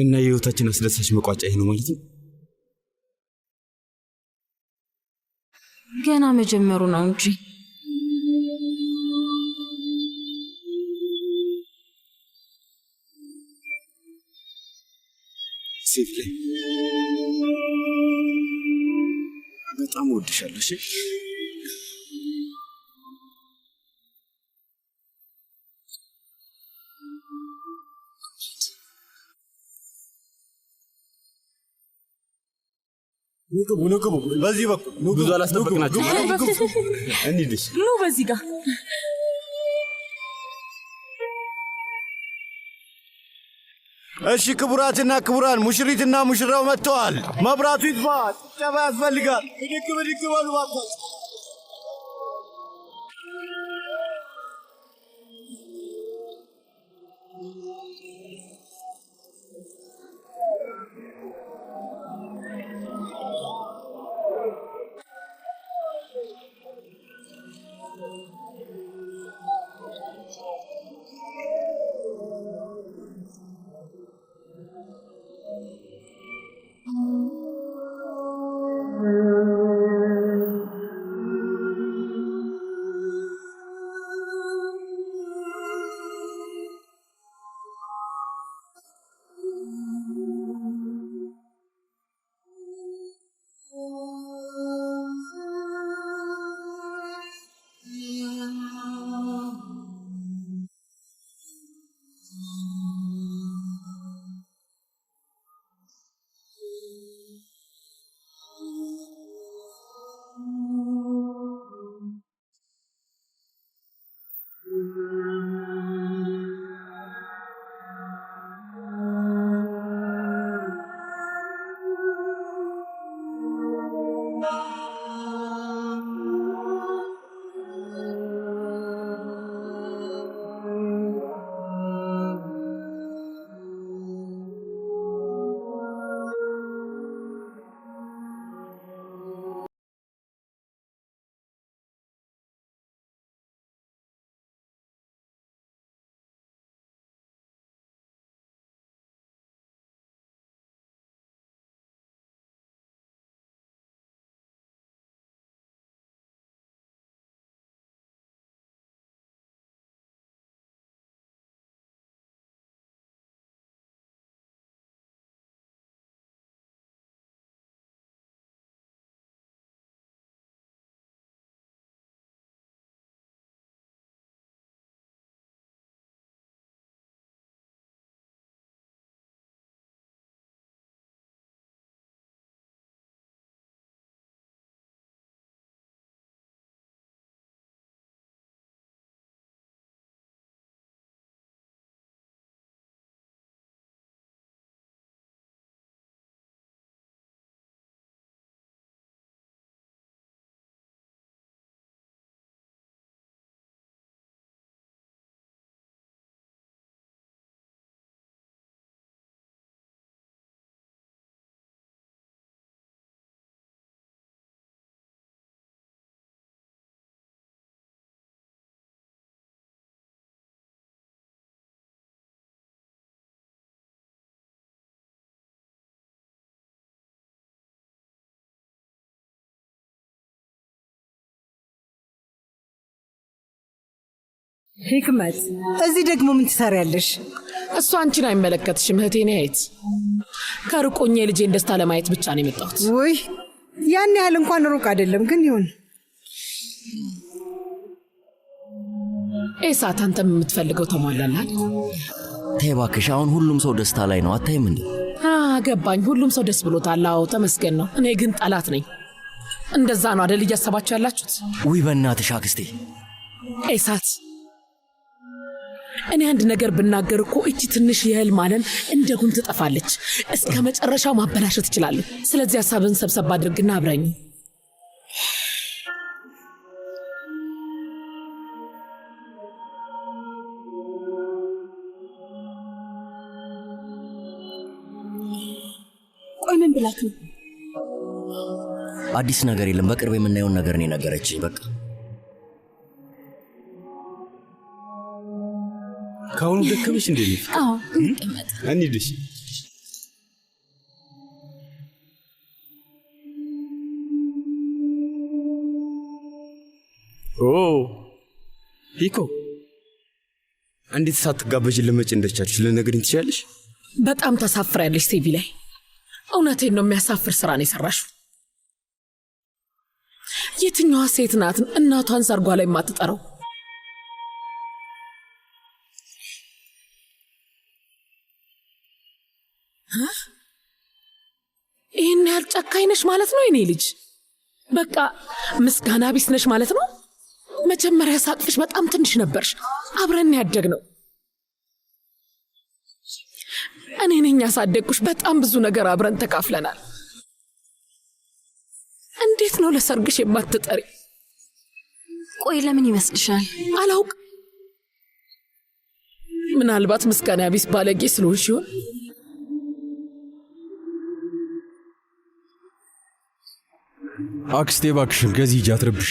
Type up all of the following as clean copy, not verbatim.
እና የህይወታችን አስደሳች መቋጫ ይሄ ነው ማለት ነው? ገና መጀመሩ ነው እንጂ ሲፍሌ በጣም ወድሻለሁ። እሺ ንቁ በዚህ በኩል ብዙ አላስጠበቅናችሁ። እንሂድሽ ኑ በዚህ ጋር እሺ ክቡራትና ክቡራን ሙሽሪትና ሙሽራው መጥተዋል። መብራቱ ይጥፋ፣ ጭብጨባ ያስፈልጋል። ብድግ ብድግ በሉ ባካችሁ። ህክመት እዚህ ደግሞ ምን ትሰሪያለሽ? እሱ አንቺን አይመለከትሽም እህቴ ነይት። ከርቆኝ የልጄን ደስታ ለማየት ብቻ ነው የመጣሁት። ውይ ያን ያህል እንኳን ሩቅ አይደለም፣ ግን ይሁን። ኤሳት አንተም የምትፈልገው ተሟላላል? ተይ እባክሽ፣ አሁን ሁሉም ሰው ደስታ ላይ ነው። አታይም እንዴ? ገባኝ። ሁሉም ሰው ደስ ብሎታል። አዎ ተመስገን ነው። እኔ ግን ጠላት ነኝ። እንደዛ ነው አይደል እያሰባችሁ ያላችሁት? ውይ በእናትሽ አክስቴ። ኤሳት እኔ አንድ ነገር ብናገር እኮ እቺ ትንሽ የህልም ዓለም እንደ ጉም ትጠፋለች። እስከ መጨረሻው ማበላሸት እችላለሁ። ስለዚህ ሐሳብን ሰብሰብ አድርግና አብራኝ። ቆይ ምን ብላክ ነው? አዲስ ነገር የለም። በቅርብ የምናየውን ነገር ነው የነገረችኝ። በቃ ካሁን ደከመሽ እንዴ? አዎ እንቀመጥ። እንሂድሽ። ኦ ሂኮ እንዴት ሳትጋበዥ ለመጭ እንደቻልሽ ልነግሪኝ ትችያለሽ? በጣም ታሳፍሪያለሽ ሴቪ ላይ። እውነቴን ነው፣ የሚያሳፍር ስራ ነው የሰራሽው። የትኛዋ ሴት ናት እናቷን ሰርጓ ላይ የማትጠራው? ይህን ያህል ጨካኝ ነሽ ማለት ነው የኔ ልጅ? በቃ ምስጋና ቢስ ነሽ ማለት ነው? መጀመሪያ ሳቅፍሽ በጣም ትንሽ ነበርሽ። አብረን ያደግነው እኔ ነኝ ያሳደግኩሽ። በጣም ብዙ ነገር አብረን ተካፍለናል። እንዴት ነው ለሰርግሽ የማትጠሪ? ቆይ ለምን ይመስልሻል? አላውቅ። ምናልባት ምስጋና ቢስ ባለጌ ስለሆንሽ ይሆን? አክስቴ እባክሽን ከዚህ ሂጂ፣ አትረብሽ።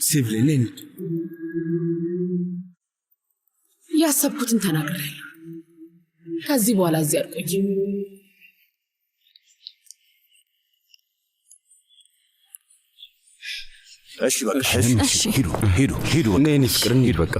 ሴቪ ላይ ነኝ። ያሰብኩትን ተናግሬያለሁ። ከዚህ በኋላ እዚህ አልቆይም። እሺ በቃ እሺ ሂዱ። ነይ ፍቅር እንሂድ በቃ።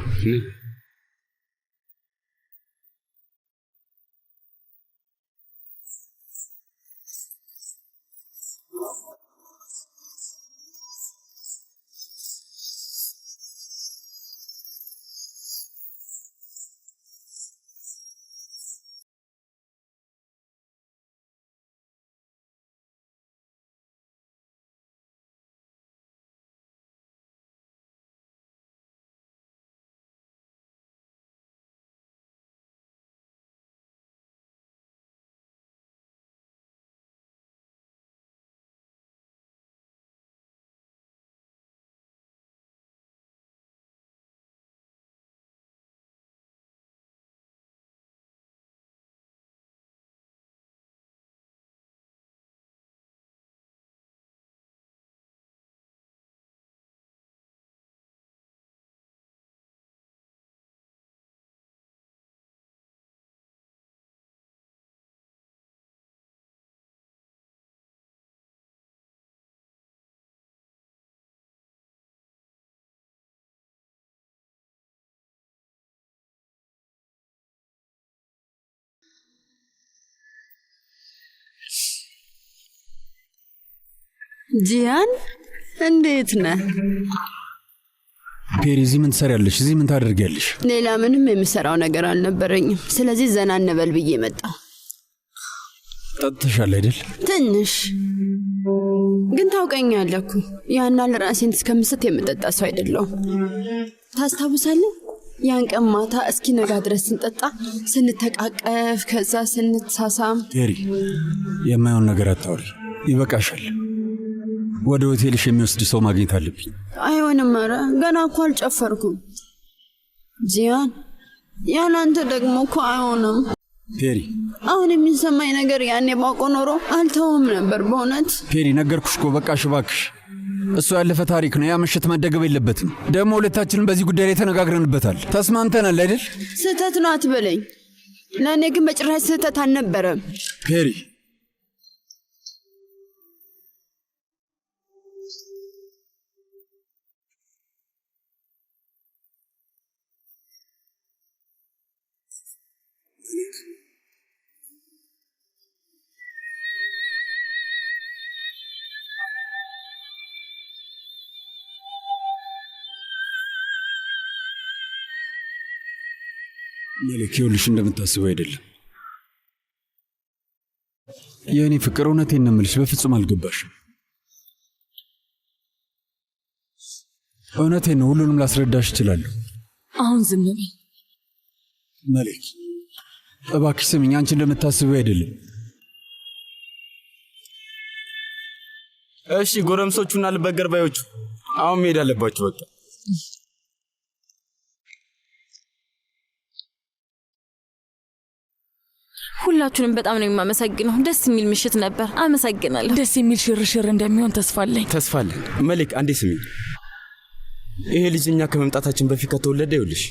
ጂያን እንዴት ነህ? ፔሪ እዚህ ምን ትሰሪያለሽ? እዚህ ምን ታደርጊያለሽ? ሌላ ምንም የምሰራው ነገር አልነበረኝም። ስለዚህ ዘና እንበል ብዬ መጣሁ። ጠጥተሻል አይደል? ትንሽ ግን ታውቀኛለህ እኮ ያና ለራሴን እስከምስት የምጠጣ ሰው አይደለሁም። ታስታውሳለህ? ያን ቀን ማታ እስኪ ነጋ ድረስ ስንጠጣ ስንተቃቀፍ፣ ከዛ ስንተሳሳም። ፔሪ የማይሆን ነገር አታውሪ፣ ይበቃሻል። ወደ ሆቴልሽ የሚወስድ ሰው ማግኘት አለብኝ። አይሆንም፣ ኧረ ገና እኮ አልጨፈርኩም። ጂያን ያላንተ ደግሞ እኮ አይሆንም። ፔሪ አሁን የሚሰማኝ ነገር ያኔ ባውቆ ኖሮ አልተውም ነበር በእውነት። ፔሪ ነገርኩሽ እኮ በቃሽ እባክሽ። እሱ ያለፈ ታሪክ ነው። ያ ምሽት መደገብ የለበትም። ደግሞ ሁለታችንም በዚህ ጉዳይ ላይ ተነጋግረንበታል፣ ተስማምተናል አይደል? ስህተት ነው አትበለኝ። ለእኔ ግን በጭራሽ ስህተት አልነበረም። ፔሪ መልክ ይኸውልሽ፣ እንደምታስበው አይደለም። የእኔ ፍቅር እውነቴን ነው የምልሽ፣ በፍጹም አልገባሽም። እውነቴን ነው፣ ሁሉንም ላስረዳሽ እችላለሁ። አሁን ዝም በይ መልክ፣ እባክሽ ስሚኝ፣ አንቺ እንደምታስበው አይደለም። እሺ ጎረምሶቹና ልበገርባዮቹ አሁን መሄድ አለባችሁ በቃ። ሁላችሁንም በጣም ነው የማመሰግነው። ደስ የሚል ምሽት ነበር። አመሰግናለሁ። ደስ የሚል ሽርሽር እንደሚሆን ተስፋለኝ። መልክ አንዴ ስሚ። ይሄ ልጅ እኛ ከመምጣታችን በፊት ከተወለደ ይኸውልሽ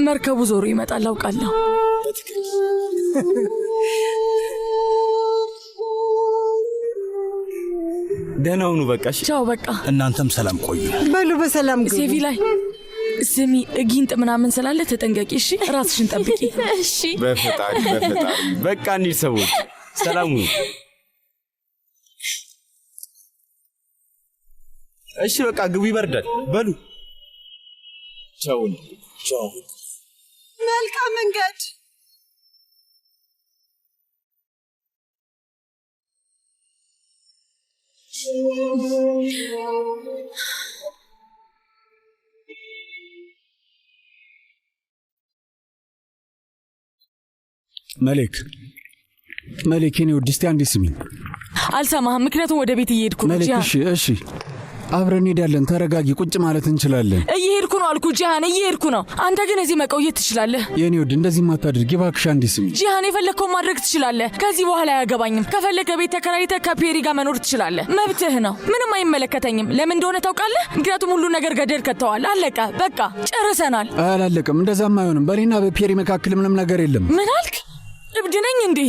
መርከቡ ዞሮ ይመጣል አውቃለሁ። ደህና ሁኑ በቃ። ቻው በቃ። እናንተም ሰላም ቆዩ። በሉ በሰላም ግቡ። ሴቪ ላይ ስሚ ጊንጥ ምናምን ስላለ ተጠንቀቂ እሺ። ራስሽን ጠብቂ እሺ። በፈጣሪ በቃ እንሂድ ሰዎች። ሰላም ሁኑ። እሺ በቃ ግቡ፣ ይበርዳል። በሉ ቻው። መልካም መንገድ። መሌክ የኔ ውድ እስቲ አንዴ ስሚኝ። አልሰማህም፣ ምክንያቱም ወደ ቤት እየሄድኩ ነው። መሌክ እሺ አብረን እንሄዳለን። ተረጋጊ፣ ቁጭ ማለት እንችላለን። እየሄድኩ ነው አልኩ ጂሃን፣ እየሄድኩ ነው። አንተ ግን እዚህ መቆየት ትችላለህ። የኔ ውድ እንደዚህ ማታድርጊ እባክሽ፣ አንዴ ስሚኝ። ጂሃን የፈለግከውን ማድረግ ትችላለህ። ከዚህ በኋላ አያገባኝም። ከፈለገ ቤት ተከራይተህ ከፔሪ ጋር መኖር ትችላለህ። መብትህ ነው። ምንም አይመለከተኝም። ለምን እንደሆነ ታውቃለህ? ምክንያቱም ሁሉ ነገር ገደል ከተዋል። አለቀ፣ በቃ ጨርሰናል። አላለቀም። እንደዛም አይሆንም። በእኔና በፔሪ መካከል ምንም ነገር የለም። ምን አልክ? እብድ ነኝ እንዴ?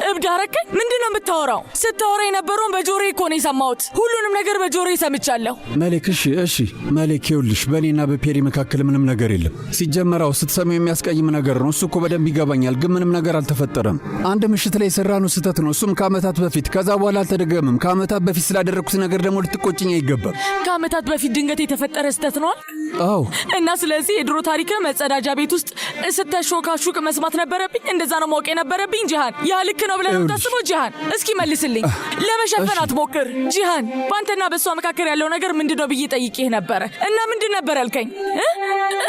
እብድ አረከኝ? ምንድነው የምታወራው? ስታወራ የነበረውን በጆሮዬ እኮ ነው የሰማሁት። ሁሉንም ነገር በጆሮዬ ሰምቻለሁ። መሌክ እሺ መሌክ ይኸውልሽ፣ በእኔና በፔሪ መካከል ምንም ነገር የለም። ሲጀመራው ስትሰማው የሚያስቀይም ነገር ነው። እሱ እኮ በደንብ ይገባኛል፣ ግን ምንም ነገር አልተፈጠረም። አንድ ምሽት ላይ የሰራነው ስህተት ነው። እሱም ከዓመታት በፊት፣ ከዛ በኋላ አልተደገምም። ከዓመታት በፊት ስላደረግኩት ነገር ደግሞ ልትቆጭኝ አይገባም። ከዓመታት በፊት ድንገት የተፈጠረ ስህተት ነው? አዎ። እና ስለዚህ የድሮ ታሪክ መጸዳጃ ቤት ውስጥ ስተሾካሹቅ መስማት ነበረብኝ? እንደዛ ነው ማወቅ የነበረብኝ? ጂሃን ያ ልክ ነው ብለህ ነው ታስበው? ጂሃን እስኪ መልስልኝ። ለመሸፈን አትሞክር ጂሃን። በአንተና በእሷ መካከል ያለው ነገር ምንድነው ብዬ ጠይቄህ ነበረ እና ምንድን ነበር ያልከኝ?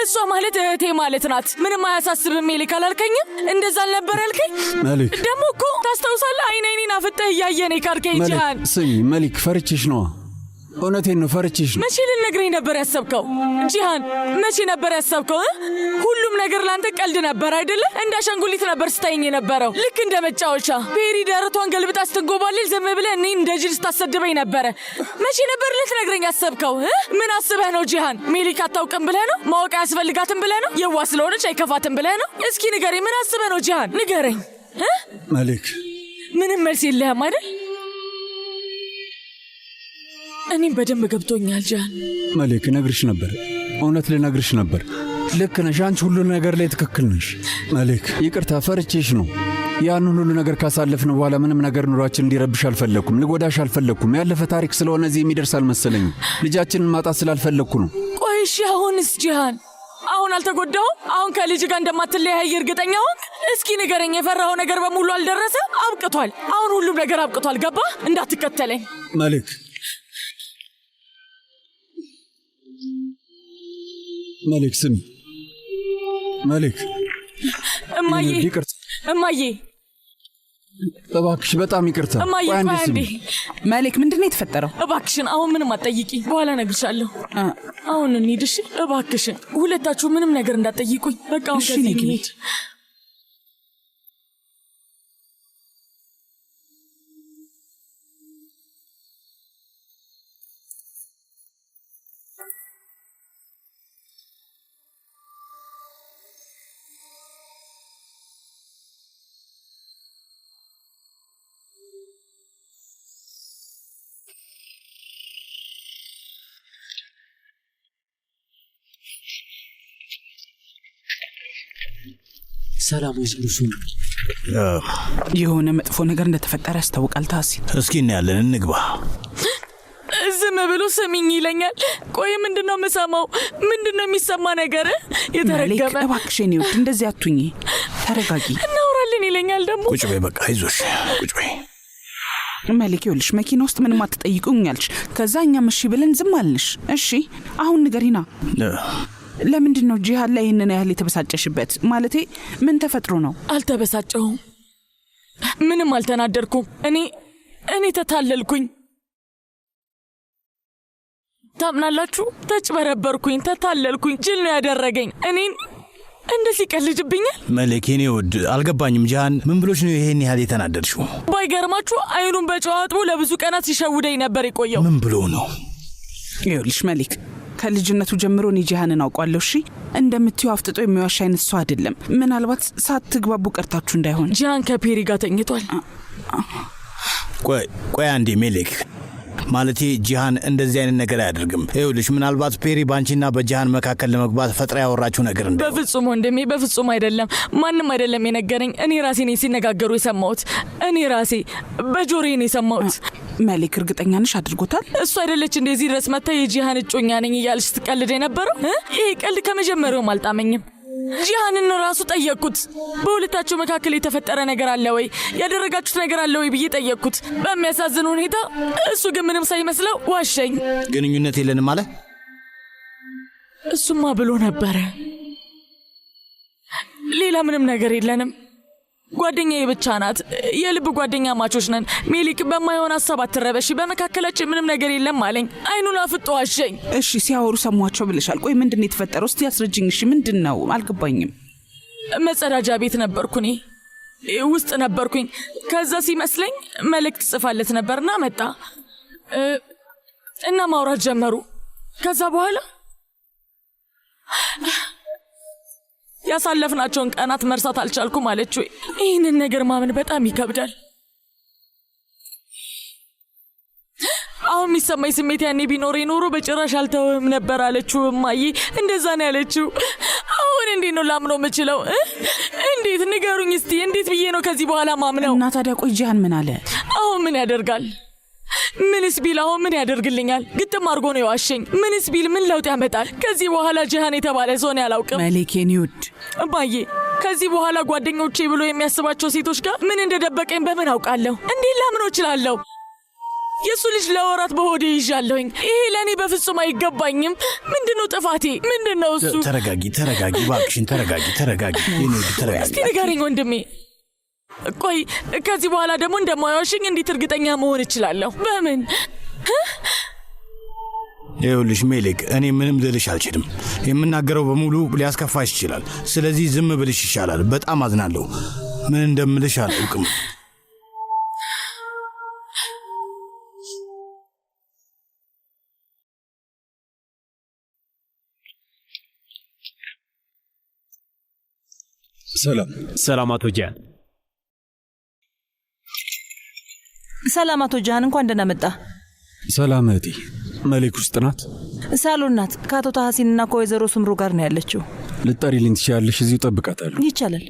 እሷ ማለት እህቴ ማለት ናት። ምንም አያሳስብም ሜሌክ አላልከኝም? እንደዛ አልነበር ያልከኝ? መሌክ ደግሞ እኮ ታስታውሳለህ? አይኔን አፍጠህ እያየህ ነው ካልከኝ ጂሃን። ስሚ መሌክ፣ ፈርቼሽ ነዋ። እውነቴን ነው፣ ፈርቼሽ ነው። መቼ ልነግረኝ ነበር ያሰብከው ጂሃን? መቼ ነበር ያሰብከው? ሁሉም ነገር ላንተ ቀልድ ነበር አይደለ? እንደ አሻንጉሊት ነበር ስታይኝ የነበረው፣ ልክ እንደ መጫወቻ። ፔሪ ደረቷን ገልብጣ ስትንጎባልል ዝም ብለህ እኔ እንደ ጅል ስታሰድበኝ ነበረ። መቼ ነበር ልትነግረኝ ያሰብከው? ምን አስበህ ነው ጂሃን? ሜሊክ አታውቅም ብለህ ነው? ማወቅ አያስፈልጋትም ብለህ ነው? የዋ ስለሆነች አይከፋትም ብለህ ነው? እስኪ ንገረኝ፣ ምን አስበህ ነው ጂሃን? ንገረኝ። መሌክ ምንም መልስ የለህም አይደል? እኔም በደንብ ገብቶኛል ጂሃን። መሌክ ነግርሽ ነበር፣ እውነት ልነግርሽ ነበር። ልክ ነሽ፣ አንቺ ሁሉ ነገር ላይ ትክክል ነሽ። መሌክ ይቅርታ፣ ፈርቼሽ ነው። ያንን ሁሉ ነገር ካሳለፍን በኋላ ምንም ነገር ኑሯችን እንዲረብሽ አልፈለግኩም። ልጎዳሽ አልፈለግኩም። ያለፈ ታሪክ ስለሆነ እዚህ የሚደርስ አልመሰለኝም። ልጃችንን ማጣት ስላልፈለግኩ ነው። ቆይ እሺ፣ አሁንስ ጂሃን? አሁን አልተጎዳሁም? አሁን ከልጅ ጋር እንደማትለያይ እርግጠኛ ሆንክ? እስኪ ንገረኝ። የፈራኸው ነገር በሙሉ አልደረሰ? አብቅቷል። አሁን ሁሉም ነገር አብቅቷል። ገባህ? እንዳትከተለኝ መሌክ። መሌክ ስሚ፣ መሌክ። እማዬ፣ ይቅርታ እማዬ፣ እባክሽ፣ በጣም ይቅርታ። እማዬ፣ አንዴ። መሌክ፣ ምንድን ነው የተፈጠረው? እባክሽን አሁን ምንም አትጠይቂ፣ በኋላ እነግርሻለሁ። አሁን እንሂድ እሺ? እባክሽን ሁለታችሁ ምንም ነገር እንዳትጠይቁኝ። በቃ አሁን ከዚህ እንሂድ። ሰላም ወይስ የሆነ መጥፎ ነገር እንደተፈጠረ ያስታውቃል። ታሲ እስኪ እናያለን፣ እንግባ። ዝም ብሎ ስሚኝ ይለኛል። ቆይ ምንድነው የምሰማው? ምንድነው የሚሰማ ነገር? የተረገመ። እባክሽ የኔ ውድ እንደዚህ አትሁኚ፣ ተረጋጊ። እናውራለን ይለኛል ደግሞ። ቁጭ በይ፣ በቃ አይዞሽ፣ ቁጭ በይ። መሌክ ይኸውልሽ፣ መኪና ውስጥ ምንም አትጠይቁኝ አልሽ። ከዛ እኛም እሺ ብለን ዝም አልንሽ። እሺ አሁን ንገሪና፣ ለምንድን ነው ጂሃን ላይ ይህንን ያህል የተበሳጨሽበት? ማለቴ ምን ተፈጥሮ ነው? አልተበሳጨሁም፣ ምንም አልተናደርኩም። እኔ ተታለልኩኝ። ታምናላችሁ? ተጭበረበርኩኝ፣ ተታለልኩኝ። ጅል ነው ያደረገኝ። እኔን እንደዚህ ይቀልድብኛል። መሌክ የኔ ውድ አልገባኝም። ጂሃን ምን ብሎሽ ነው ይሄን ያህል የተናደድሽው? ባይገርማችሁ አይኑን በጨው አጥቦ ለብዙ ቀናት ሲሸውደኝ ነበር የቆየው። ምን ብሎ ነው? ይኸውልሽ መሌክ፣ ከልጅነቱ ጀምሮ እኔ ጂሃንን አውቋለሁ። እሺ እንደምትዩ አፍጥጦ የሚዋሽ አይነት ሰው አይደለም። ምናልባት ሳትግባቡ ቀርታችሁ እንዳይሆን። ጂሃን ከፔሪ ጋር ተኝቷል። ቆይ አንዴ ሜሌክ፣ ማለቴ ጂሃን እንደዚህ አይነት ነገር አያደርግም። ይኸውልሽ ምናልባት ፔሪ ባንቺና በጂሃን መካከል ለመግባት ፈጥራ ያወራችሁ ነገር እንደ በፍጹም ወንድሜ፣ በፍጹም አይደለም። ማንም አይደለም የነገረኝ። እኔ ራሴ ነኝ ሲነጋገሩ የሰማሁት። እኔ ራሴ በጆሮዬ ነው የሰማሁት። መሌክ እርግጠኛ ነሽ አድርጎታል? እሱ አይደለች እንደዚህ ድረስ መታ የጂሃን እጮኛ ነኝ እያልሽ ስትቀልድ የነበረው? ይሄ ቀልድ ከመጀመሪያውም አልጣመኝም። ጂሃንን ራሱ ጠየቅኩት። በሁለታችሁ መካከል የተፈጠረ ነገር አለ ወይ፣ ያደረጋችሁት ነገር አለ ወይ ብዬ ጠየቅኩት። በሚያሳዝን ሁኔታ እሱ ግን ምንም ሳይመስለው ዋሸኝ። ግንኙነት የለንም አለ። እሱማ ብሎ ነበረ። ሌላ ምንም ነገር የለንም። ጓደኛዬ ብቻ ናት። የልብ ጓደኛ ማቾች ነን። ሜሊክ በማይሆን ሀሳብ አትረበሺ፣ በመካከላችን ምንም ነገር የለም አለኝ። አይኑን አፍጦ ዋሸኝ። እሺ ሲያወሩ ሰሟቸው ብለሻል። ቆይ ምንድን ነው የተፈጠረው? እስቲ ያስረጅኝ። እሺ ምንድን ነው? አልገባኝም። መጸዳጃ ቤት ነበርኩ እኔ ውስጥ ነበርኩኝ። ከዛ ሲመስለኝ መልእክት ጽፋለት ነበርና መጣ እና ማውራት ጀመሩ። ከዛ በኋላ ያሳለፍናቸውን ቀናት መርሳት አልቻልኩም አለች። ይህንን ነገር ማመን በጣም ይከብዳል። አሁን የሚሰማኝ ስሜት ያኔ ቢኖር ኖሮ በጭራሽ አልተውህም ነበር አለችው። እማዬ እንደዛ ነው ያለችው። አሁን እንዴት ነው ላምነው የምችለው? እንዴት ንገሩኝ እስቲ፣ እንዴት ብዬ ነው ከዚህ በኋላ ማምነው? እና ታዲያ ቆይ ጂሃን ምን አለ? አሁን ምን ያደርጋል? ምንስ ቢል አሁን ምን ያደርግልኛል? ግጥም አድርጎ ነው የዋሸኝ። ምንስ ቢል ምን ለውጥ ያመጣል? ከዚህ በኋላ ጂሃን የተባለ ሰው ነው ያላውቅም። መሌኬን ይውድ እማዬ፣ ከዚህ በኋላ ጓደኞቼ ብሎ የሚያስባቸው ሴቶች ጋር ምን እንደደበቀኝ በምን አውቃለሁ? እንዴት ላምነው እችላለሁ? የሱ ልጅ ለወራት በሆዴ ይዣለሁኝ። ይሄ ለእኔ በፍጹም አይገባኝም። ምንድነው ጥፋቴ? ምንድነው እሱ? ተረጋጊ እባክሽን፣ ተረጋጊ። እስቲ ንገረኝ ወንድሜ። ቆይ ከዚህ በኋላ ደግሞ እንደማይዋሽኝ እንዴት እርግጠኛ መሆን እችላለሁ? በምን? ይኸውልሽ ሜሌክ፣ እኔ ምንም ልልሽ አልችልም። የምናገረው በሙሉ ሊያስከፋሽ ይችላል። ስለዚህ ዝም ብልሽ ይሻላል። በጣም አዝናለሁ። ምን እንደምልሽ አላውቅም። ሰላም አቶ ጂሃን። ሰላም አቶ ጂሃን፣ እንኳን ደህና መጣ። ሰላም እህቴ። መሌክ ውስጥ ናት? ሳሎን ናት። ከአቶ ታሐሲንና ከወይዘሮ ሱምሩ ጋር ነው ያለችው። ልጠሪልኝ ትችያለሽ? እዚሁ ጠብቃታለሁ። ይቻላል።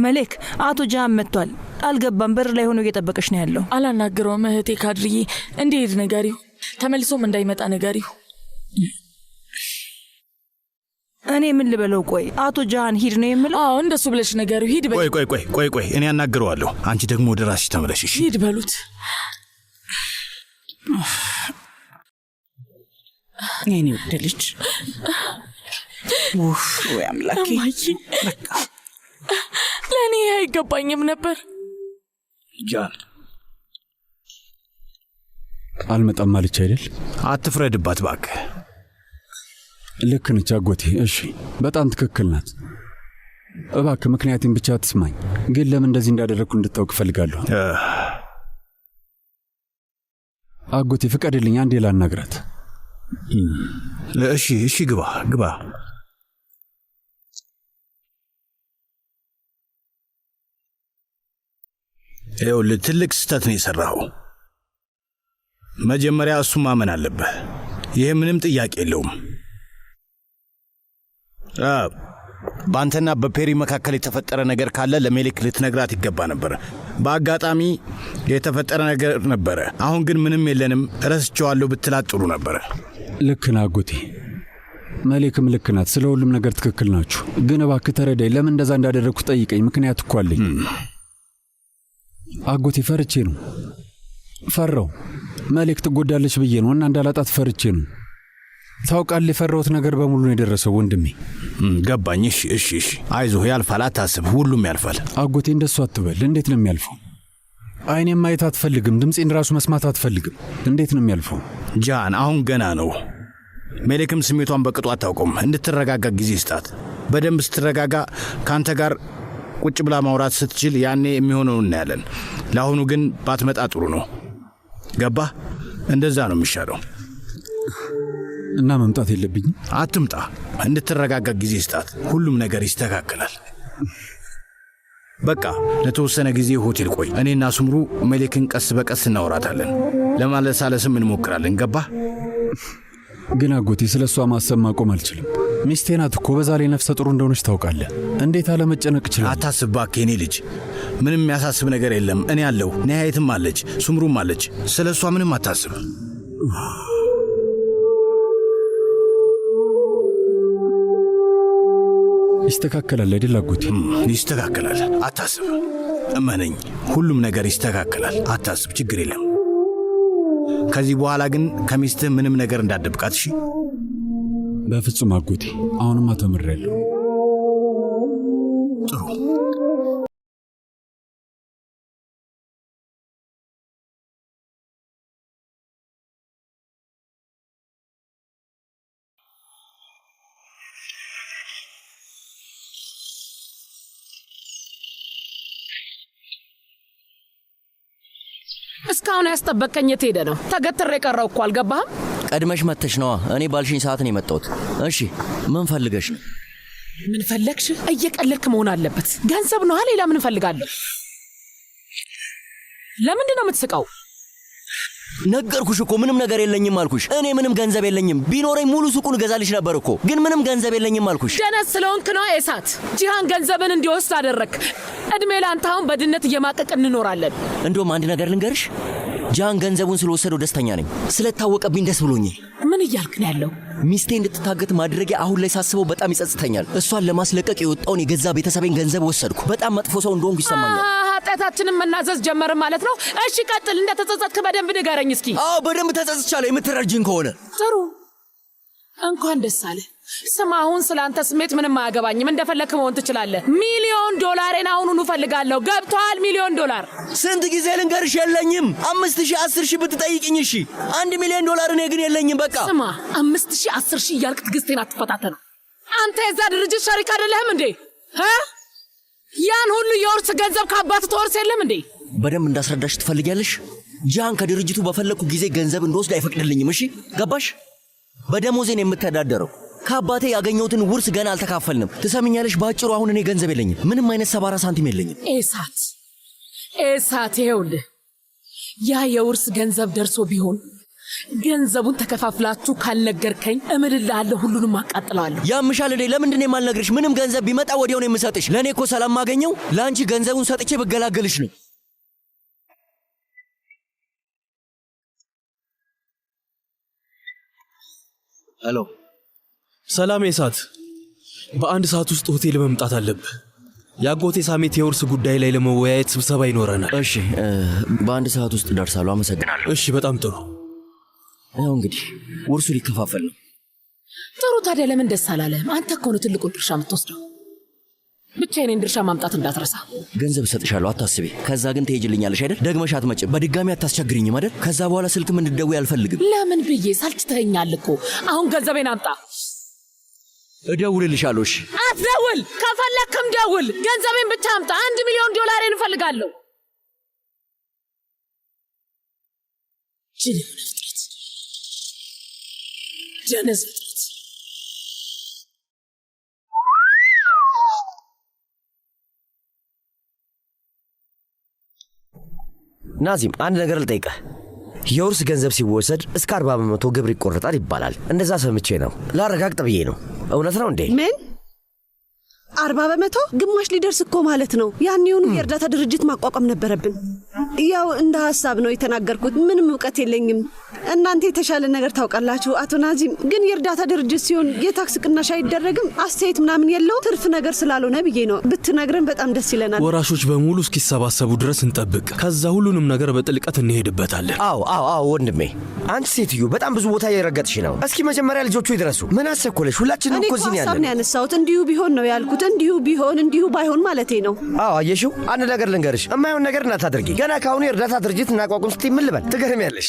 መሌክ፣ አቶ ጂሃን መጥቷል። አልገባም። በር ላይ ሆኖ እየጠበቀሽ ነው ያለው። አላናግረውም እህቴ ካድርዬ። እንዴት ንገሪው፣ ተመልሶም እንዳይመጣ ንገሪው። እኔ ምን ልበለው? ቆይ አቶ ጂሃን ሂድ ነው የምለው? አዎ እንደሱ ብለሽ ንገሪው። ሂድ በይ። ቆይ እኔ አናግረዋለሁ። አንቺ ደግሞ ወደ ራስሽ ተመለሽ። ሂድ በሉት። የኔ ውድ ልጅ። ወይ አምላኬ፣ በቃ ለእኔ አይገባኝም ነበር። ጂሃን አልመጣም አለች አይደል? አትፍረድባት እባክህ። ልክ ነች አጎቴ። እሺ በጣም ትክክል ናት። እባክህ ምክንያቱም ብቻ ትስማኝ። ግን ለምን እንደዚህ እንዳደረግኩ እንድታውቅ እፈልጋለሁ። አጎቴ ፍቀድልኝ፣ አንዴ ላናግራት። እሺ ግባ። ይኸውልህ ትልቅ ስህተት ነው የሠራኸው። መጀመሪያ እሱ ማመን አለብህ። ይሄ ምንም ጥያቄ የለውም። በአንተና በፔሪ መካከል የተፈጠረ ነገር ካለ ለሜሌክ ልትነግራት ይገባ ነበር። በአጋጣሚ የተፈጠረ ነገር ነበረ። አሁን ግን ምንም የለንም፣ ረስቼዋለሁ ብትላት ጥሩ ነበረ። ልክ ነህ አጎቴ። መሌክም ልክ ናት። ስለ ሁሉም ነገር ትክክል ናችሁ። ግን እባክህ ተረዳኝ። ለምን እንደዛ እንዳደረግኩ ጠይቀኝ። ምክንያት እኮ አለኝ አጎቴ። ፈርቼ ነው። ፈራው መሌክ ትጎዳለች ብዬ ነው እና እንዳላጣት ፈርቼ ነው። ታውቃለህ፣ የፈራሁት ነገር በሙሉ ነው የደረሰው ወንድሜ። ገባኝ። እሺ አይዞህ፣ ያልፋል፣ አታስብ፣ ሁሉም ያልፋል። አጎቴ እንደሱ አትበል። እንዴት ነው የሚያልፈው? አይኔም ማየት አትፈልግም፣ ድምፄን ራሱ መስማት አትፈልግም። እንዴት ነው የሚያልፈው? ጂሃን አሁን ገና ነው። ሜሌክም ስሜቷን በቅጡ አታውቁም። እንድትረጋጋ ጊዜ ስጣት። በደንብ ስትረጋጋ ከአንተ ጋር ቁጭ ብላ ማውራት ስትችል ያኔ የሚሆነው እናያለን። ለአሁኑ ግን ባትመጣ ጥሩ ነው። ገባ? እንደዛ ነው የሚሻለው። እና መምጣት የለብኝም? አትምጣ። እንድትረጋጋ ጊዜ ስጣት። ሁሉም ነገር ይስተካከላል። በቃ ለተወሰነ ጊዜ ሆቴል ቆይ። እኔና ሱምሩ መሌክን ቀስ በቀስ እናወራታለን። ለማለሳለስም እንሞክራለን። ገባ? ግን አጎቴ ስለ እሷ ማሰብ ማቆም አልችልም። ሚስቴ ናት እኮ። በዛ ላይ ነፍሰ ጡር እንደሆነች ታውቃለህ። እንዴት አለመጨነቅ ይችላል? አታስብ እባክህ የኔ ልጅ። ምንም የሚያሳስብ ነገር የለም። እኔ አለሁ። ነሐየትም አለች፣ ሱምሩም አለች። ስለ እሷ ምንም አታስብ። ይስተካከላል አይደል አጎቴ? ይስተካከላል። አታስብ። እመነኝ፣ ሁሉም ነገር ይስተካከላል። አታስብ፣ ችግር የለም። ከዚህ በኋላ ግን ከሚስትህ ምንም ነገር እንዳትደብቃት እሺ? በፍጹም አጎቴ። አሁንማ ተምሬያለሁ። ጥሩ። እስካሁን ያስጠበቀኝ የት ሄደ ነው? ተገትሬ ቀረው እኮ አልገባህም? ቀድመሽ መተሽ ነዋ። እኔ ባልሽኝ ሰዓት ነው የመጣሁት። እሺ ምን ፈልገሽ ነው? ምን ፈለግሽ? እየቀለድክ መሆን አለበት። ገንዘብ ነዋ። ሌላ ምን እፈልጋለሁ? ለምንድን ነው የምትስቀው? ነገርኩሽ እኮ ምንም ነገር የለኝም አልኩሽ። እኔ ምንም ገንዘብ የለኝም። ቢኖረኝ ሙሉ ሱቁን እገዛልሽ ነበር እኮ። ግን ምንም ገንዘብ የለኝም አልኩሽ። ደነስ ስለሆንክ ነው ኤሳት። ጂሃን ገንዘብን እንዲወስድ አደረክ። እድሜ ላንተ አሁን በድነት እየማቀቅ እንኖራለን። እንደውም አንድ ነገር ልንገርሽ፣ ጂሃን ገንዘቡን ስለወሰደው ደስተኛ ነኝ። ስለታወቀብኝ ደስ ብሎኛል። ምን እያልክ ነው ያለው? ሚስቴ እንድትታገት ማድረጊያ አሁን ላይ ሳስበው በጣም ይጸጽተኛል። እሷን ለማስለቀቅ የወጣውን የገዛ ቤተሰቤን ገንዘብ ወሰድኩ። በጣም መጥፎ ሰው እንደሆንኩ ይሰማኛል። ኃጢአታችንን መናዘዝ ጀመርን ማለት ነው። እሺ ቀጥል። እንደተጸጸትክ በደንብ ንገረኝ እስኪ። አዎ በደንብ ተጸጽቻለሁ፣ የምትረጅኝ ከሆነ። ጥሩ፣ እንኳን ደስ አለ። ስማ፣ አሁን ስላንተ ስሜት ምንም አያገባኝም። እንደፈለክ መሆን ትችላለህ። $1,000,000 አሁኑኑ እፈልጋለሁ። ገብቶሃል? $1,000,000። ስንት ጊዜ ልንገርሽ? የለኝም። 5,000 10,000 ብትጠይቅኝ እሺ። $1,000,000 እኔ ግን የለኝም። በቃ ስማ፣ 5,000 10,000 እያልክ ትዕግስቴን አትፈታተን። አንተ የዛ ድርጅት ሸሪክ አይደለህም እንዴ? ያን ሁሉ የውርስ ገንዘብ ከአባት ትወርስ የለም እንዴ? በደንብ እንዳስረዳሽ ትፈልጊያለሽ? ጃን ከድርጅቱ በፈለግኩ ጊዜ ገንዘብ እንደወስድ አይፈቅድልኝም። እሺ ገባሽ? በደሞዜን የምተዳደረው ከአባቴ ያገኘሁትን ውርስ ገና አልተካፈልንም። ትሰሚኛለሽ? ባጭሩ አሁን እኔ ገንዘብ የለኝም። ምንም አይነት 70 ሳንቲም የለኝም። ኤሳት ይኸውልህ፣ ያ የውርስ ገንዘብ ደርሶ ቢሆን ገንዘቡን ተከፋፍላችሁ ካልነገርከኝ እምልልሃለሁ፣ ሁሉንም አቃጥለዋለሁ። ያምሻል እንዴ? ለምንድን የማልነግርሽ? ምንም ገንዘብ ቢመጣ ወዲያው ነው የምሰጥሽ። ለእኔ እኮ ሰላም ማገኘው ለአንቺ ገንዘቡን ሰጥቼ ብገላገልሽ ነው። ሄሎ፣ ሰላም ኤሳት። በአንድ ሰዓት ውስጥ ሆቴል መምጣት አለብህ። የአጎቴ ሳሜት የውርስ ጉዳይ ላይ ለመወያየት ስብሰባ ይኖረናል። እሺ፣ በአንድ ሰዓት ውስጥ ደርሳለሁ። አመሰግናለሁ። እሺ፣ በጣም ጥሩ። ያው እንግዲህ ውርሱ ሊከፋፈል ነው። ጥሩ። ታዲያ ለምን ደስ አላለህም? አንተ እኮ ነው ትልቁን ድርሻ የምትወስደው። ብቻ የኔን ድርሻ ማምጣት እንዳትረሳ። ገንዘብ እሰጥሻለሁ፣ አታስቢ። ከዛ ግን ትሄጅልኛለሽ አይደል? ደግመሽ አትመጭም። በድጋሚ አታስቸግሪኝም አይደል? ከዛ በኋላ ስልክም እንድትደውይ አልፈልግም። ለምን ብዬ ሳልችተኸኛል እኮ። አሁን ገንዘቤን አምጣ። እደውልልሻለሁ። እሺ። አትደውል። ከፈለክም ደውል። ገንዘቤን ብቻ አምጣ። $1,000,000 እንፈልጋለሁ። ጀነዝ ናዚም፣ አንድ ነገር ልጠይቅህ። የውርስ ገንዘብ ሲወሰድ እስከ 40% ግብር ይቆረጣል ይባላል። እንደዛ ሰምቼ ነው። ላረጋግጥ ብዬ ነው። እውነት ነው እንዴ? ምን 40%? ግማሽ ሊደርስ እኮ ማለት ነው። ያኔውኑ የእርዳታ ድርጅት ማቋቋም ነበረብን። ያው እንደ ሐሳብ ነው የተናገርኩት። ምንም እውቀት የለኝም። እናንተ የተሻለ ነገር ታውቃላችሁ አቶ ናዚም። ግን የእርዳታ ድርጅት ሲሆን የታክስ ቅናሽ አይደረግም? አስተያየት ምናምን የለው? ትርፍ ነገር ስላልሆነ ብዬ ነው። ብትነግረን በጣም ደስ ይለናል። ወራሾች በሙሉ እስኪሰባሰቡ ድረስ እንጠብቅ። ከዛ ሁሉንም ነገር በጥልቀት እንሄድበታለን። አዎ ወንድሜ፣ አንቺ ሴትዮ በጣም ብዙ ቦታ እየረገጥሽ ነው። እስኪ መጀመሪያ ልጆቹ ይድረሱ። ምን አሰኮለሽ? ሁላችንም እኮ እዚህ ያለን። እኔ ያነሳሁት እንዲሁ ቢሆን ነው ያልኩት። እንዲሁ ቢሆን እንዲሁ ባይሆን ማለቴ ነው። አየሽው? አንድ ነገር ልንገርሽ፣ የማይሆን ነገር እንዳታደርጊ። ገና ካሁኑ የእርዳታ ድርጅት እናቋቁም ስትይ ምን ልበል? ትገርሚያለሽ።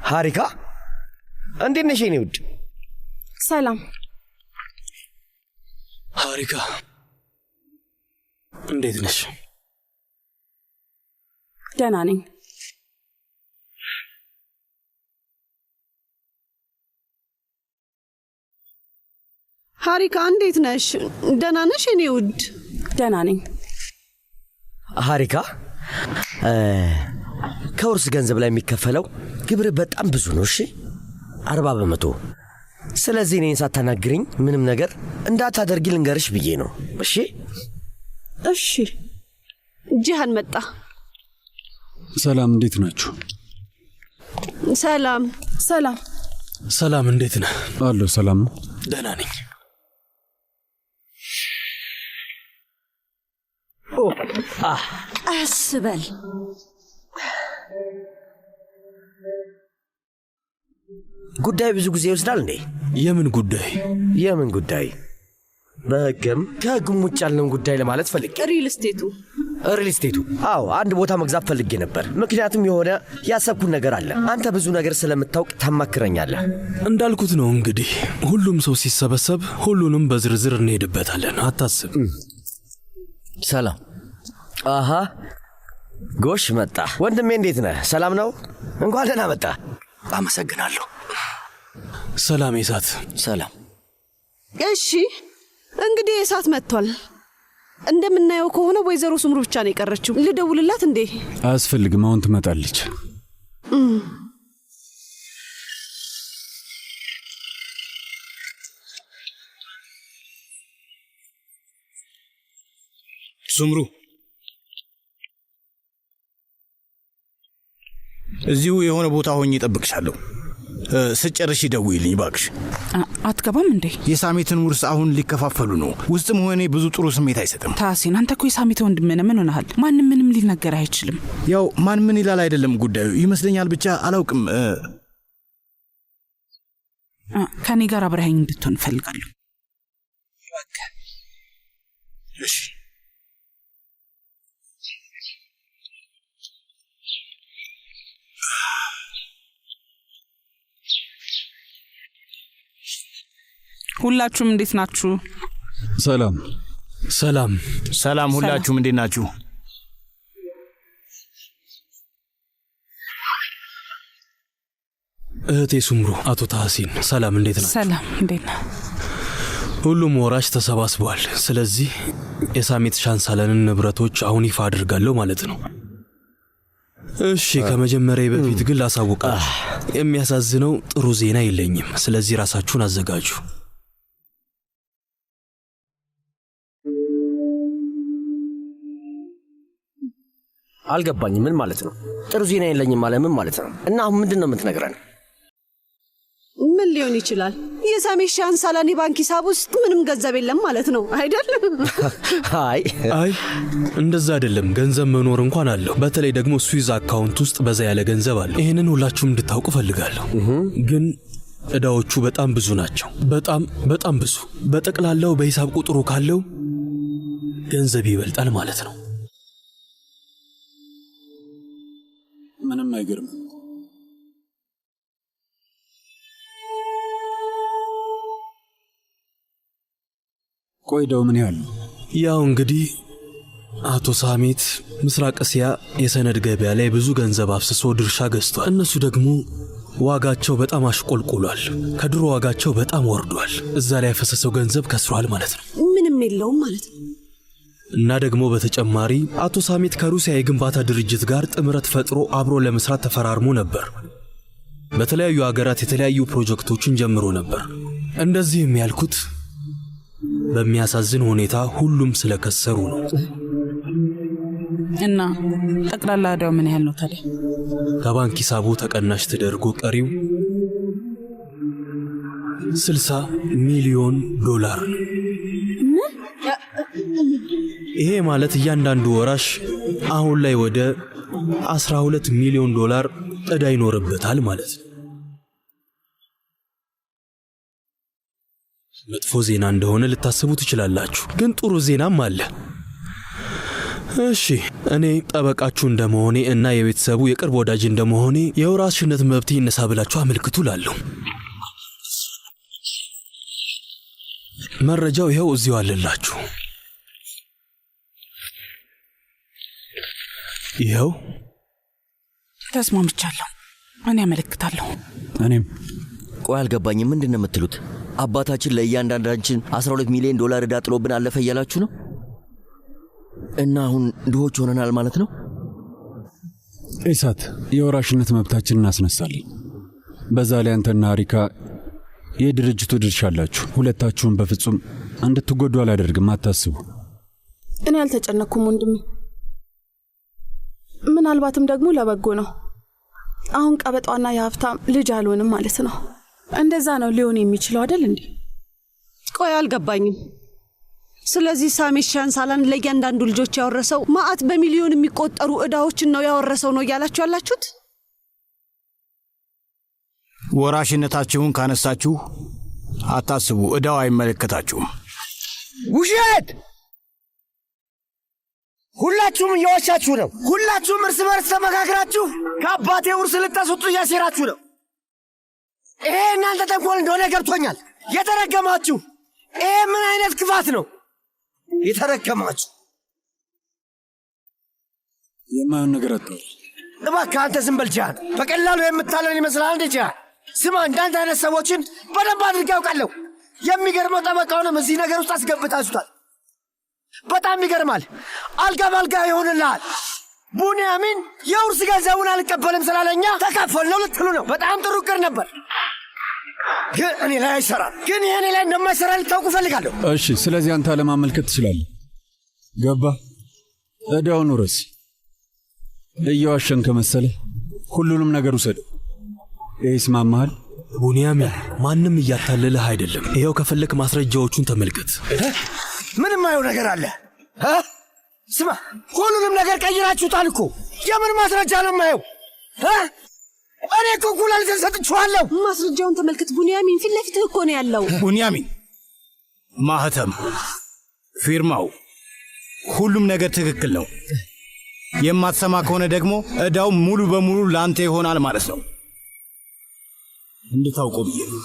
ሀሪካ፣ እንዴት ነሽ የኔ ውድ? ሰላም። ሃሪካ እንዴት ነሽ? ደህና ነኝ። ሃሪካ እንዴት ነሽ? ደህና ነሽ የኔ ውድ? ደህና ነኝ። ሃሪካ ከውርስ ገንዘብ ላይ የሚከፈለው ግብር በጣም ብዙ ነው። እሺ 40%። ስለዚህ እኔን ሳታናግሪኝ ምንም ነገር እንዳታደርጊ ልንገርሽ ብዬ ነው። እሺ እሺ። ጂሃን መጣ። ሰላም፣ እንዴት ናችሁ? ሰላም ሰላም ሰላም፣ እንዴት ነህ? አለሁ። ሰላም ነው። ደህና ነኝ። አስበል። ጉዳይ ብዙ ጊዜ ይወስዳል እንዴ? የምን ጉዳይ? የምን ጉዳይ? በህግም ከህግም ውጭ ያለውን ጉዳይ ለማለት ፈልጌ። ሪል ስቴቱ። ሪል ስቴቱ? አዎ፣ አንድ ቦታ መግዛት ፈልጌ ነበር። ምክንያቱም የሆነ ያሰብኩት ነገር አለ። አንተ ብዙ ነገር ስለምታውቅ ታማክረኛለህ። እንዳልኩት ነው እንግዲህ ሁሉም ሰው ሲሰበሰብ ሁሉንም በዝርዝር እንሄድበታለን። አታስብ። ሰላም። አሃ፣ ጎሽ መጣ። ወንድሜ እንዴት ነህ? ሰላም ነው? እንኳን ደህና መጣ። አመሰግናለሁ። ሰላም ኢሳት። ሰላም። እሺ እንግዲህ እሳት መጥቷል። እንደምናየው ከሆነ ወይዘሮ ሱምሩ ብቻ ነው የቀረችው። ልደውልላት እንዴ? አያስፈልግም፣ አሁን ትመጣለች። ሱምሩ፣ እዚሁ የሆነ ቦታ ሆኜ እጠብቅሻለሁ። ስጨርሽ ደውይልኝ እባክሽ። አትገባም እንዴ? የሳሜትን ውርስ አሁን ሊከፋፈሉ ነው። ውስጥም ሆኔ ብዙ ጥሩ ስሜት አይሰጥም። ታሲን፣ አንተ እኮ የሳሜት ወንድም ነህ። ምን ሆነሃል? ማንም ምንም ሊነገር አይችልም። ያው ማን ምን ይላል አይደለም ጉዳዩ ይመስለኛል። ብቻ አላውቅም። ከኔ ጋር አብረኸኝ እንድትሆን እፈልጋለሁ። እሺ። ሁላችሁም እንዴት ናችሁ? ሰላም ሰላም ሰላም። ሁላችሁም እንዴት ናችሁ? እህቴ ሱምሩ፣ አቶ ታሲን ሰላም፣ እንዴት ናችሁ? ሰላም፣ እንዴት ነህ? ሁሉም ወራሽ ተሰባስበዋል። ስለዚህ የሳሜት ሻንሳለንን ንብረቶች አሁን ይፋ አድርጋለሁ ማለት ነው። እሺ፣ ከመጀመሪያ በፊት ግን ላሳውቃችሁ፣ የሚያሳዝነው ጥሩ ዜና የለኝም። ስለዚህ ራሳችሁን አዘጋጁ። አልገባኝም። ምን ማለት ነው? ጥሩ ዜና የለኝም ማለት ምን ማለት ነው? እና አሁን ምንድን ነው የምትነግረን? ምን ሊሆን ይችላል? የሳሜት ሻንሳላን የባንክ ሂሳብ ውስጥ ምንም ገንዘብ የለም ማለት ነው አይደል? አይ እንደዛ አይደለም። ገንዘብ መኖር እንኳን አለው። በተለይ ደግሞ ስዊዝ አካውንት ውስጥ በዛ ያለ ገንዘብ አለው። ይህንን ሁላችሁም እንድታውቁ ፈልጋለሁ። ግን ዕዳዎቹ በጣም ብዙ ናቸው። በጣም በጣም ብዙ። በጠቅላላው በሂሳብ ቁጥሩ ካለው ገንዘብ ይበልጣል ማለት ነው። ምንም አይገርም። ቆይደው ምን ያህል ነው? ያው እንግዲህ አቶ ሳሜት ምስራቅ እስያ የሰነድ ገበያ ላይ ብዙ ገንዘብ አፍስሶ ድርሻ ገዝቷል። እነሱ ደግሞ ዋጋቸው በጣም አሽቆልቁሏል። ከድሮ ዋጋቸው በጣም ወርዷል። እዛ ላይ ያፈሰሰው ገንዘብ ከስሯል ማለት ነው። ምንም የለውም ማለት ነው። እና ደግሞ በተጨማሪ አቶ ሳሜት ከሩሲያ የግንባታ ድርጅት ጋር ጥምረት ፈጥሮ አብሮ ለመስራት ተፈራርሞ ነበር። በተለያዩ ሀገራት የተለያዩ ፕሮጀክቶችን ጀምሮ ነበር። እንደዚህም ያልኩት በሚያሳዝን ሁኔታ ሁሉም ስለከሰሩ ነው። እና ጠቅላላ ዕዳው ምን ያህል ነው ታዲያ? ከባንክ ሂሳቡ ተቀናሽ ተደርጎ ቀሪው 60 ሚሊዮን ዶላር ነው። ይሄ ማለት እያንዳንዱ ወራሽ አሁን ላይ ወደ 12 ሚሊዮን ዶላር ዕዳ ይኖርበታል ማለት ነው። መጥፎ ዜና እንደሆነ ልታስቡ ትችላላችሁ፣ ግን ጥሩ ዜናም አለ። እሺ፣ እኔ ጠበቃችሁ እንደመሆኔ እና የቤተሰቡ የቅርብ ወዳጅ እንደመሆኔ የወራሽነት መብት ይነሳ ብላችሁ አመልክቱ ላለሁ። መረጃው ይኸው እዚሁ አለላችሁ። ይኸው ተስማምቻለሁ። እኔ አመለክታለሁ። እኔም ቆይ አልገባኝም። ምንድን ነው የምትሉት? አባታችን ለእያንዳንዳችን 12 ሚሊዮን ዶላር ዕዳ ጥሎብን አለፈ እያላችሁ ነው? እና አሁን ድሆች ሆነናል ማለት ነው? ኢሳት፣ የወራሽነት መብታችንን እናስነሳለን። በዛ ላይ አንተና አሪካ የድርጅቱ ድርሻ አላችሁ። ሁለታችሁም በፍጹም እንድትጎዱ አላደርግም፣ አታስቡ። እኔ አልተጨነኩም ወንድሜ። ምናልባትም ደግሞ ለበጎ ነው። አሁን ቀበጧና የሀብታም ልጅ አልሆንም ማለት ነው። እንደዛ ነው ሊሆን የሚችለው አይደል እንዴ? ቆይ አልገባኝም። ስለዚህ ሳሚ ሻንሳላን ለእያንዳንዱ ልጆች ያወረሰው ማአት በሚሊዮን የሚቆጠሩ ዕዳዎችን ነው ያወረሰው ነው እያላችሁ ያላችሁት? ወራሽነታችሁን ካነሳችሁ አታስቡ፣ ዕዳው አይመለከታችሁም። ውሸት! ሁላችሁም እየዋሻችሁ ነው። ሁላችሁም እርስ በርስ ተመካክራችሁ ከአባቴ ውርስ ልታስወጡ እያሴራችሁ ነው። ይሄ እናንተ ተንኮል እንደሆነ ገብቶኛል። የተረገማችሁ! ይሄ ምን አይነት ክፋት ነው? የተረገማችሁ! የማየውን ነገር አታውሪ። እባክህ አንተ ዝም በል ጃን። በቀላሉ የምታለን ይመስላል እንዴ ጃን? ስማ፣ እንዳንተ አይነት ሰዎችን በደንብ አድርጌ ያውቃለሁ። የሚገርመው ጠበቃውንም እዚህ ነገር ውስጥ አስገብታችሁታል። በጣም ይገርማል። አልጋ ባልጋ ይሆንልሃል። ቡንያሚን የውርስ ገንዘቡን አልቀበልም ስላለኛ ተካፈል ነው ልትሉ ነው። በጣም ጥሩ ቅር ነበር፣ ግን እኔ ላይ አይሰራም። ግን ይህ እኔ ላይ እንደማይሰራ ልታውቁ እፈልጋለሁ። እሺ፣ ስለዚህ አንተ አለማመልከት ትችላለህ። ገባ? ዕዳውን ውረስ። እየዋሸን ከመሰለ ሁሉንም ነገር ውሰደው። ይህ ይስማማሃል? ቡንያሚን፣ ማንም እያታለለህ አይደለም። ይኸው ከፈለክ ማስረጃዎቹን ተመልከት። ምንም ማየው ነገር አለ? ስማ፣ ሁሉንም ነገር ቀይራችሁታል እኮ። የምን ማስረጃ ነው ማየው? እኔ እኮ ኩላሊትን ሰጥቼዋለሁ። ማስረጃውን ተመልከት ቡንያሚን፣ ፊት ለፊትህ እኮ ነው ያለው። ቡንያሚን፣ ማህተም፣ ፊርማው፣ ሁሉም ነገር ትክክል ነው። የማትሰማ ከሆነ ደግሞ ዕዳው ሙሉ በሙሉ ለአንተ ይሆናል ማለት ነው። እንድታውቀው ብዬ ነው።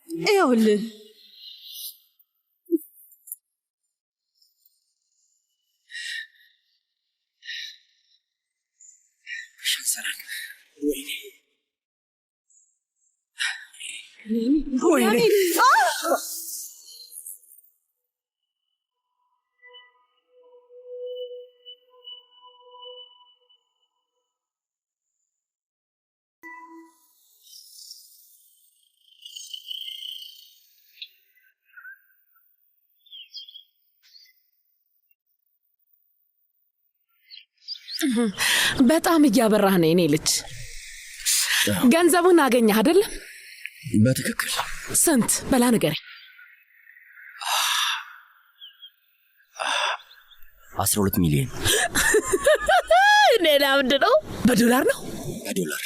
ይኸውልህ ወይኔ በጣም እያበራህ ነው የኔ ልጅ። ገንዘቡን አገኘህ አይደለም? በትክክል። ስንት በላ ንገረኝ። 12 ሚሊዮን። ሌላ ምንድን ነው? በዶላር ነው? በዶላር።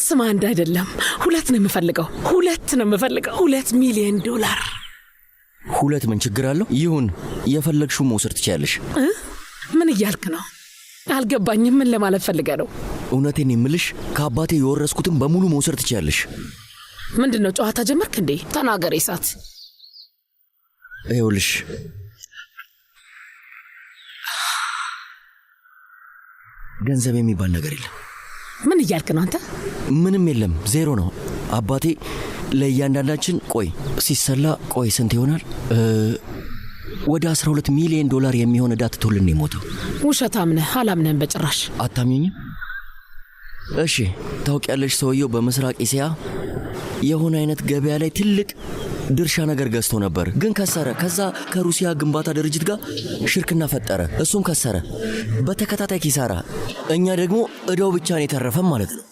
ስማ፣ አንድ አይደለም 2 ነው የምፈልገው። 2 ሚሊዮን ዶላር። 2 ምን ችግር አለው? ይሁን፣ የፈለግሽው መውሰድ ትችያለሽ። ምን እያልክ ነው? አልገባኝም። ምን ለማለት ፈልገህ ነው? እውነቴን የምልሽ ከአባቴ የወረስኩትን በሙሉ መውሰድ ትችያለሽ። ምንድን ነው ጨዋታ ጀመርክ እንዴ? ተናገር ኢሳት። ይኸውልሽ ገንዘብ የሚባል ነገር የለም። ምን እያልክ ነው አንተ? ምንም የለም፣ ዜሮ ነው። አባቴ ለእያንዳንዳችን ሲሰላ ስንት ይሆናል? ወደ 12 ሚሊዮን ዶላር የሚሆን ዕዳ ትቶልን የሞተው። ውሸታም ነህ። አላምነህም በጭራሽ። አታምኚኝም? እሺ፣ ታውቂያለሽ፣ ሰውየው በምስራቅ እስያ የሆነ አይነት ገበያ ላይ ትልቅ ድርሻ ነገር ገዝቶ ነበር፣ ግን ከሰረ። ከዛ ከሩሲያ ግንባታ ድርጅት ጋር ሽርክና ፈጠረ፣ እሱም ከሰረ። በተከታታይ ኪሳራ። እኛ ደግሞ ዕዳው ብቻ ነው የተረፈም ማለት ነው።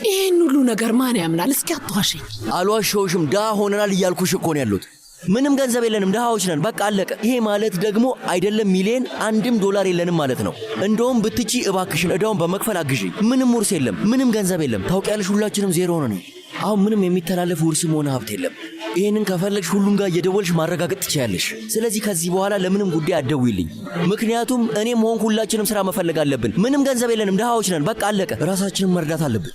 ይህን ሁሉ ነገር ማን ያምናል? እስኪ አትዋሸኝ። አልዋሸሁሽም። ድሃ ሆነናል እያልኩሽ እኮ ነው ያሉት። ምንም ገንዘብ የለንም፣ ድሃዎች ነን፣ በቃ አለቀ። ይሄ ማለት ደግሞ አይደለም ሚሊዮን፣ አንድም ዶላር የለንም ማለት ነው። እንደውም ብትቺ እባክሽን ዕዳውን በመክፈል አግዥኝ። ምንም ውርስ የለም፣ ምንም ገንዘብ የለም። ታውቂያለሽ፣ ሁላችንም ዜሮ ሆነን። አሁን ምንም የሚተላለፍ ውርስም ሆነ ሀብት የለም። ይህንን ከፈለግሽ ሁሉም ጋር እየደወልሽ ማረጋገጥ ትችያለሽ። ስለዚህ ከዚህ በኋላ ለምንም ጉዳይ አትደውይልኝ፣ ምክንያቱም እኔም ሆንኩ ሁላችንም ስራ መፈለግ አለብን። ምንም ገንዘብ የለንም፣ ድሃዎች ነን፣ በቃ አለቀ። ራሳችንን መርዳት አለብን።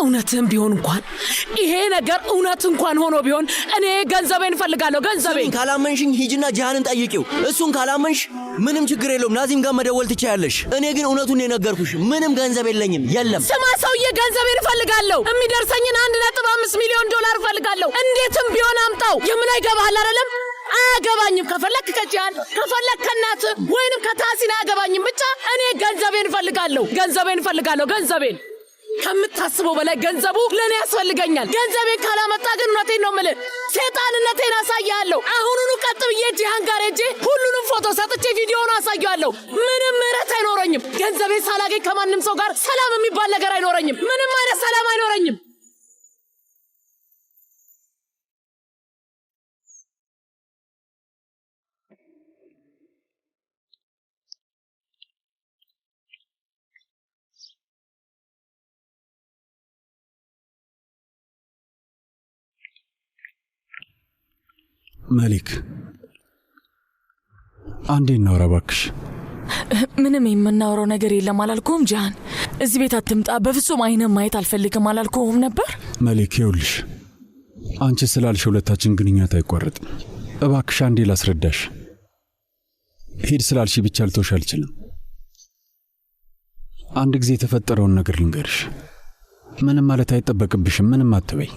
እውነትም ቢሆን እንኳን ይሄ ነገር እውነት እንኳን ሆኖ ቢሆን እኔ ገንዘቤን እፈልጋለሁ። ገንዘቤን ካላመንሽኝ ሂጂና ጂሃንን ጠይቂው። እሱን ካላመንሽ ምንም ችግር የለውም፣ ናዚም ጋር መደወል ትችያለሽ። እኔ ግን እውነቱን የነገርኩሽ ምንም ገንዘብ የለኝም። የለም ስማ ሰውዬ፣ ገንዘቤን እፈልጋለሁ። የሚደርሰኝን 1.5 ሚሊዮን ዶላር እፈልጋለሁ። እንዴትም ቢሆን አምጣው። የምን አይገባሃል አይደለም? አያገባኝም። ከፈለክ ከጂሃን፣ ከፈለክ ከናት ወይንም ከታሲን አያገባኝም። ብቻ እኔ ገንዘቤን እፈልጋለሁ። ገንዘቤን እፈልጋለሁ። ገንዘቤን ከምታስበው በላይ ገንዘቡ ለኔ ያስፈልገኛል። ገንዘቤን ካላመጣ ግን እውነቴን ነው የምልህ ሰይጣንነቴን አሳያለሁ። አሁኑኑ ቀጥ ብዬ ጂሃን ጋር ሄጄ ሁሉንም ፎቶ ሰጥቼ ቪዲዮውን አሳያለሁ። ምንም ምህረት አይኖረኝም። ገንዘቤን ሳላገኝ ከማንም ሰው ጋር ሰላም የሚባል ነገር አይኖረኝም። ምንም አይነት ሰላም አይኖረኝም። መሊክ አንዴ እናውራ እባክሽ። ምንም የምናወራው ነገር የለም አላልኩም? ጂሃን እዚህ ቤት አትምጣ፣ በፍጹም አይነ ማየት አልፈልግም አላልኩም ነበር? መሊክ ይኸውልሽ፣ አንቺ ስላልሽ ሁለታችን ግንኙነት አይቋረጥም። እባክሽ አንዴ ላስረዳሽ። ሂድ ስላልሽ ብቻ ልተውሽ አልችልም። አንድ ጊዜ የተፈጠረውን ነገር ልንገርሽ። ምንም ማለት አይጠበቅብሽም። ምንም አትበይ።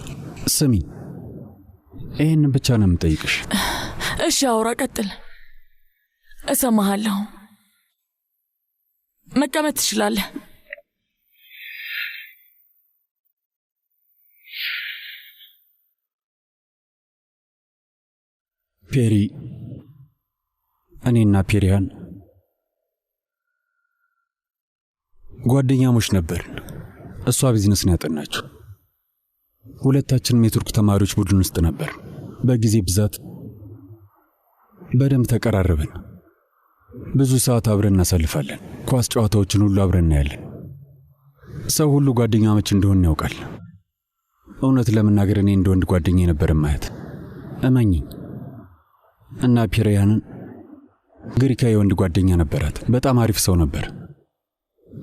ስሚኝ፣ ይህን ብቻ ነው የምጠይቅሽ። እሺ አውራ፣ ቀጥል፣ እሰማሃለሁ። መቀመጥ ትችላለህ። ፔሪ፣ እኔና ፔሪያን ጓደኛሞች ነበርን። እሷ ቢዝነስን ያጠናችው፣ ሁለታችንም የቱርክ ተማሪዎች ቡድን ውስጥ ነበር። በጊዜ ብዛት በደንብ ተቀራረብን። ብዙ ሰዓት አብረን እናሳልፋለን። ኳስ ጨዋታዎችን ሁሉ አብረን እናያለን። ሰው ሁሉ ጓደኛሞች እንደሆን ያውቃል። እውነት ለመናገር እኔ እንደ ወንድ ጓደኛ ነበር ማየት፣ እመኚኝ። እና ፔሪያንን ግሪካዊ ወንድ ጓደኛ ነበራት። በጣም አሪፍ ሰው ነበር።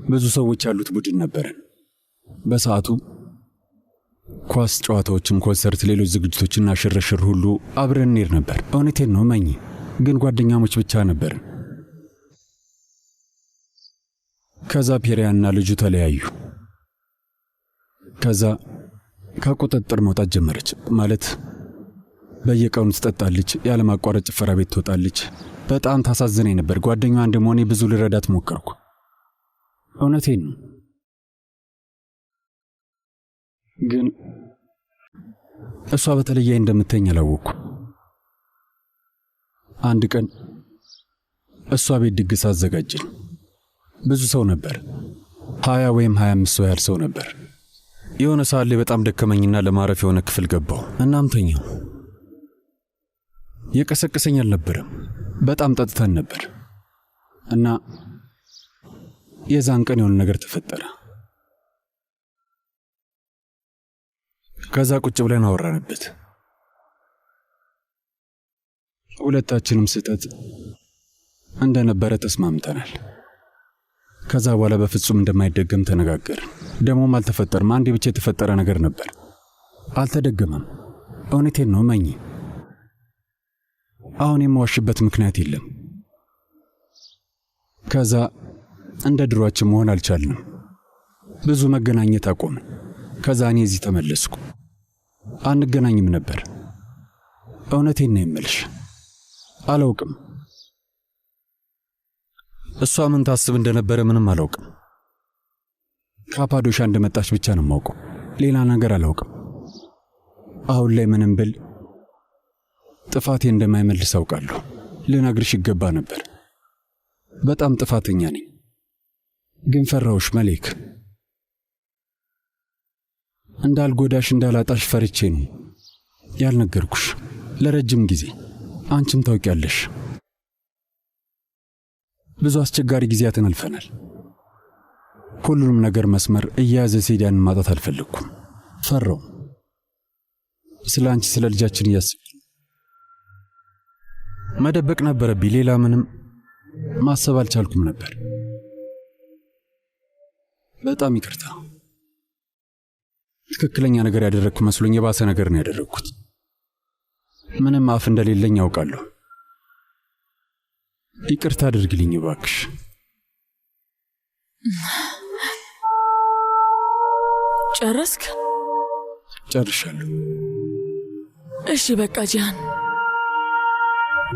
ብዙ ሰዎች ያሉት ቡድን ነበረን። በሰዓቱ ኳስ ጨዋታዎችን፣ ኮንሰርት፣ ሌሎች ዝግጅቶችና ሽርሽር ሁሉ አብረን እንሄድ ነበር። እውነቴን ነው እመኚ። ግን ጓደኛሞች ብቻ ነበርን። ከዛ ፔሪያንና ልጁ ተለያዩ። ከዛ ከቁጥጥር መውጣት ጀመረች። ማለት በየቀኑ ትጠጣለች፣ ያለማቋረጥ ጭፈራ ቤት ትወጣለች። በጣም ታሳዝነኝ ነበር። ጓደኛዋ እንደመሆኔ ብዙ ልረዳት ሞከርኩ። እውነቴን ነው። ግን እሷ በተለየ እንደምትኝ አላወቅኩ። አንድ ቀን እሷ ቤት ድግስ አዘጋጅን። ብዙ ሰው ነበር፣ 20 ወይም 25 ሰው ያህል ሰው ነበር። የሆነ ሰዓት ላይ በጣም ደከመኝና ለማረፍ የሆነ ክፍል ገባሁ። እናም ተኛሁ። የቀሰቀሰኝ አልነበረም። በጣም ጠጥተን ነበር እና የዛን ቀን የሆነ ነገር ተፈጠረ። ከዛ ቁጭ ብለን አወራንበት። ሁለታችንም ስህተት እንደነበረ ተስማምተናል። ከዛ በኋላ በፍጹም እንደማይደገም ተነጋገርን። ደሞም አልተፈጠረም። አንዴ ብቻ የተፈጠረ ነገር ነበር፣ አልተደገመም። እውነቴን ነው እመኚ። አሁን የማዋሽበት ምክንያት የለም። ከዛ እንደ ድሮአችን መሆን አልቻልንም። ብዙ መገናኘት አቆምን። ከዛ እኔ እዚህ ተመለስኩ። አንገናኝም ነበር። እውነቴን ነው የምልሽ። አላውቅም እሷ ምን ታስብ እንደነበረ ምንም አላውቅም። ካፓዶሻ እንደመጣች ብቻ ነው የማውቀው። ሌላ ነገር አላውቅም። አሁን ላይ ምንም ብል ጥፋቴ እንደማይመልስ አውቃለሁ። ልነግርሽ ይገባ ነበር። በጣም ጥፋተኛ ነኝ። ግን ፈራሁሽ መሌክ። እንዳልጎዳሽ እንዳላጣሽ ፈርቼ ነው ያልነገርኩሽ ለረጅም ጊዜ። አንቺም ታውቂያለሽ። ብዙ አስቸጋሪ ጊዜያትን አልፈናል። ሁሉንም ነገር መስመር እየያዘ ሲሄድ ያንን ማጣት አልፈለግኩም። ፈራው። ስለ አንቺ ስለ ልጃችን እያስብ መደበቅ ነበረብኝ። ሌላ ምንም ማሰብ አልቻልኩም ነበር። በጣም ይቅርታ። ትክክለኛ ነገር ያደረግኩ መስሎኝ የባሰ ነገር ነው ያደረግኩት። ምንም አፍ እንደሌለኝ ያውቃለሁ። ይቅርታ አድርግልኝ እባክሽ። ጨረስክ? ጨርሻለሁ። እሺ በቃ ጂሃን።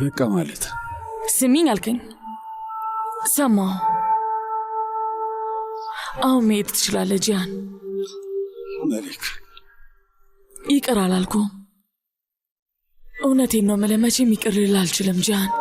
በቃ ማለት ስሚኝ አልከኝ፣ ሰማሁ። አሁን መሄድ ትችላለህ ጂሃን። መሊክ ይቅር አላልኩም። እውነቴን ነው የምልህ፣ መቼም ይቅር ልልህ አልችልም ጂሃን።